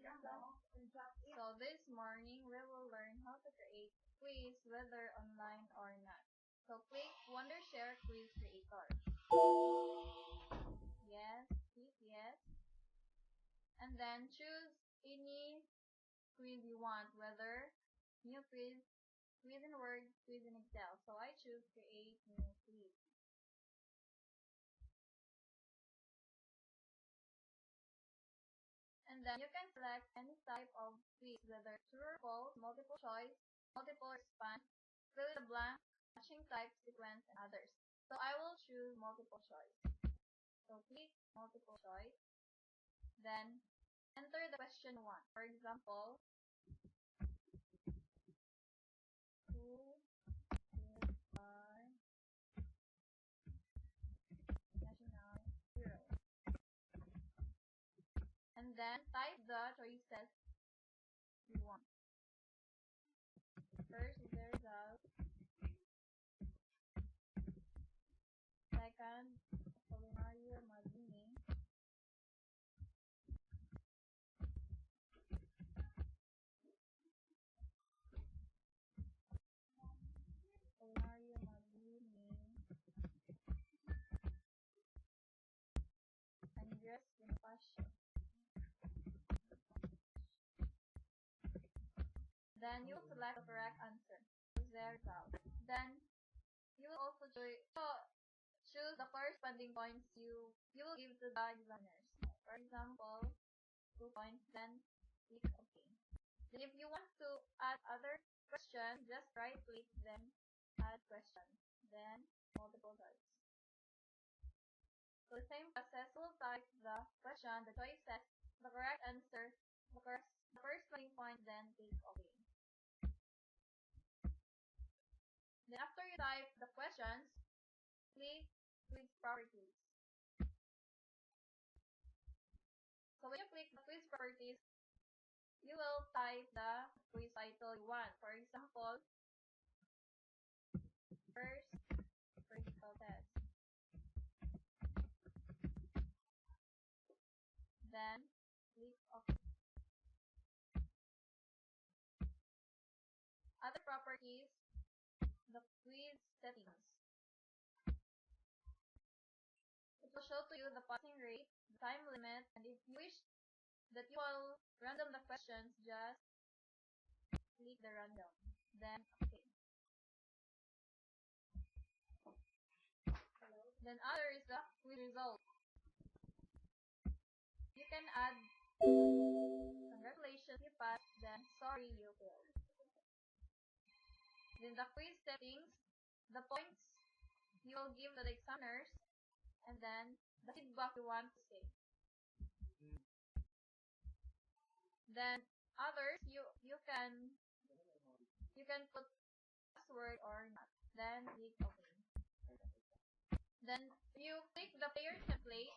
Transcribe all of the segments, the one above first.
So this morning we will learn how to create quiz whether online or not. So click Wondershare Quiz Creator. Yes, click yes. And then choose any quiz you want, whether new quiz, quiz in Word, quiz in Excel. So I choose create new quiz. And then you can select any type of quiz, whether true or false, multiple choice, multiple response, fill in the blank, matching type, sequence, and others. So I will choose multiple choice. So click multiple choice. Then enter the question 1. For example, who is our national hero? And then type the choices you want. First is the result. Second, Apolinario Mabini. Apolinario Mabini. Andres Bonifacio. Then you will select the correct answer. Choose the result. Then you will also choose the corresponding points you will give to the examiners. For example, 2 points, then click OK. Then if you want to add other questions, just right click, then add question, then multiple choice. So the same process, we'll type the question, the choices, the correct answer, the corresponding point, then click OK. Then after you type the questions, click quiz properties. So when you click the quiz properties, you will type the quiz title you want. For example, first practical test. Then click OK. Other properties, the quiz settings. It will show to you the passing rate, the time limit, and if you wish that you will random the questions, just click the random. Then OK. Then other is the quiz result. You can add congratulations you passed, then sorry you failed. Then the quiz settings, the points you will give to the examiners, and then the feedback you want to say. Then others, you can put password or not. Then click OK. Then you click the player template.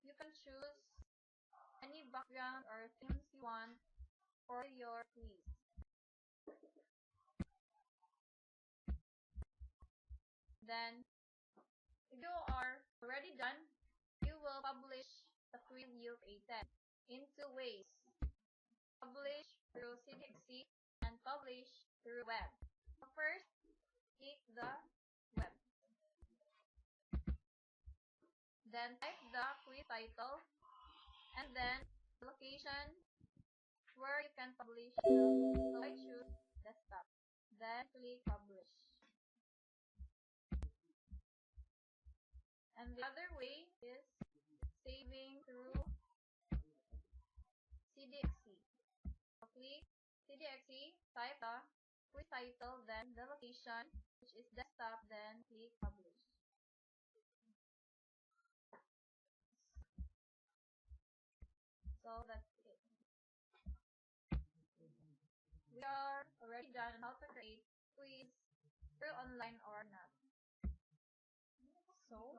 You can choose any background or themes you want for your quiz. Then if you are already done, you will publish the quiz you created in 2 ways. Publish through CDXC and publish through web. First, click the web. Then type the quiz title and then location where you can publish the. So I choose desktop. Then click publish. And the other way is saving through CDXC. So click CDXC, type the quiz title, then the location, which is desktop, then click publish. So that's it. We are already done on how to create quiz through online or not. So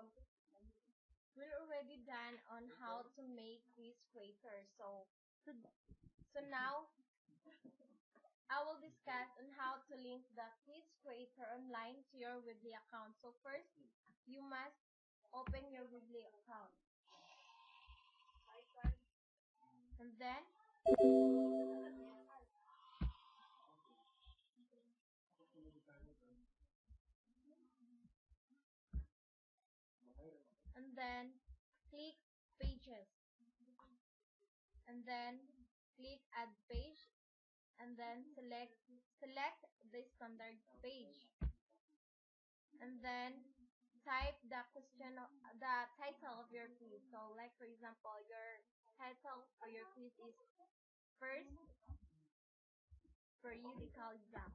we're already done on how to make quiz creator. So now I will discuss on how to link the quiz creator online to your Weebly account. So first, you must open your Weebly account. And then click pages, and then click add page, and then select the standard page, and then type the the title of your quiz. So like for example, your title for your quiz is first periodical exam.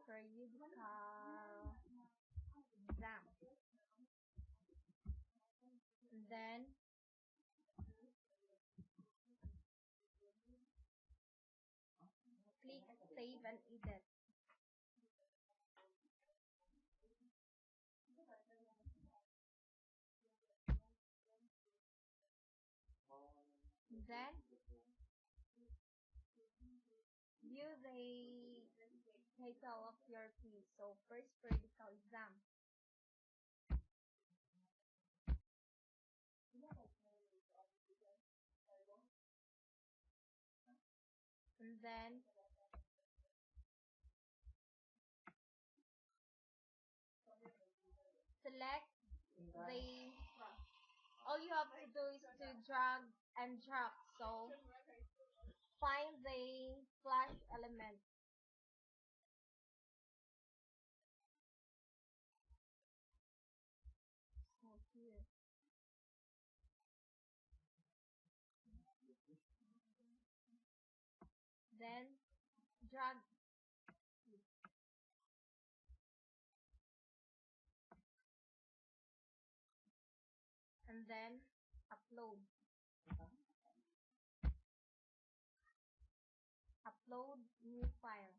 Periodical exam. And then click save and edit. Then view the title of your quiz. So first periodical exam. And then select the, all you have to do is to drag and drop. So find the flash element. So here. Then drag and then upload. Upload new file.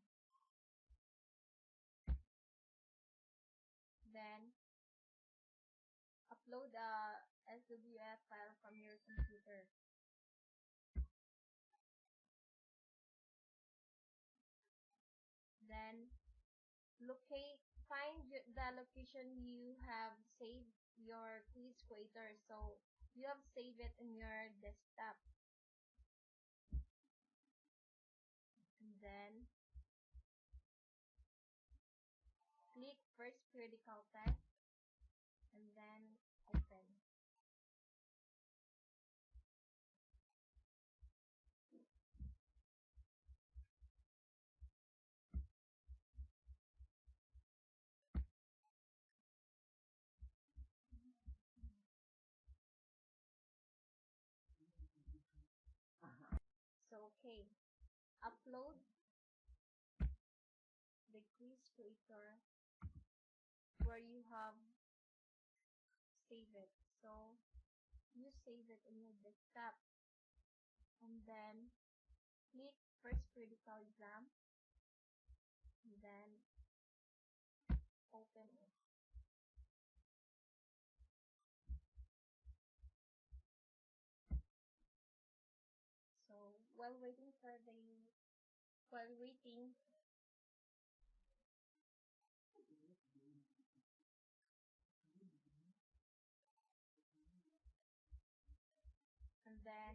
Then upload a SWF file from your computer. Then find the location you have saved your quiz creator. So you have saved it in your desktop. And then click first periodical test and then open. So okay, upload the quiz creator where you have saved it. So you save it in your desktop, and then click first periodical exam, and then open it. So while waiting, and then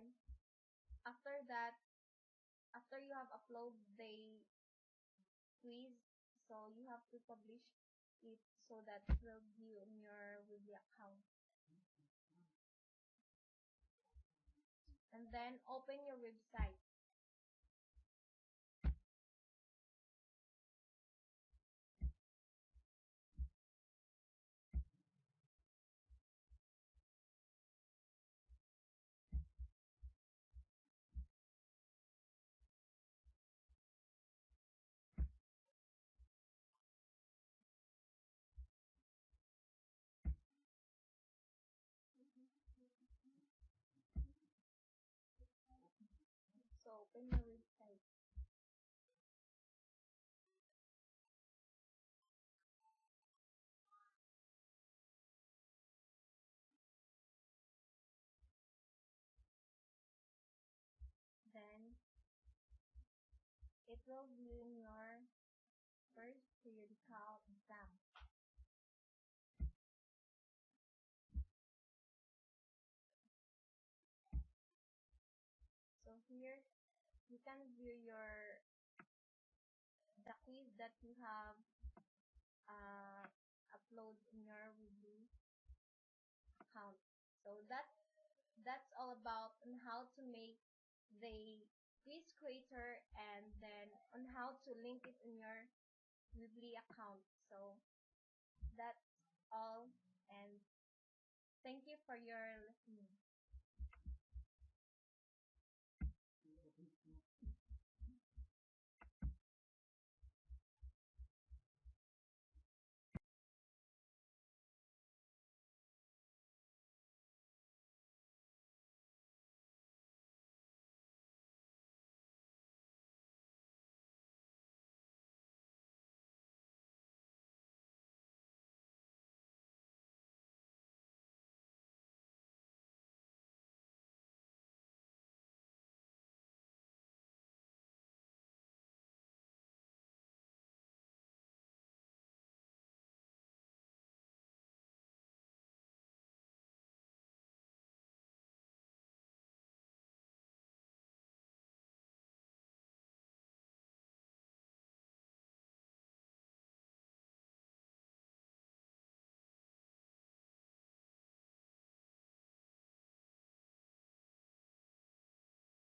after that, after you have uploaded the quiz, so you have to publish it so that it will view in your Weebly account. And then open your website. So open your website. Then it will view in your first periodical exam. here you can view the quiz that you have upload in your Weebly account. So that's all about on how to make the quiz creator and then on how to link it in your Weebly account. So that's all, and thank you for your listening.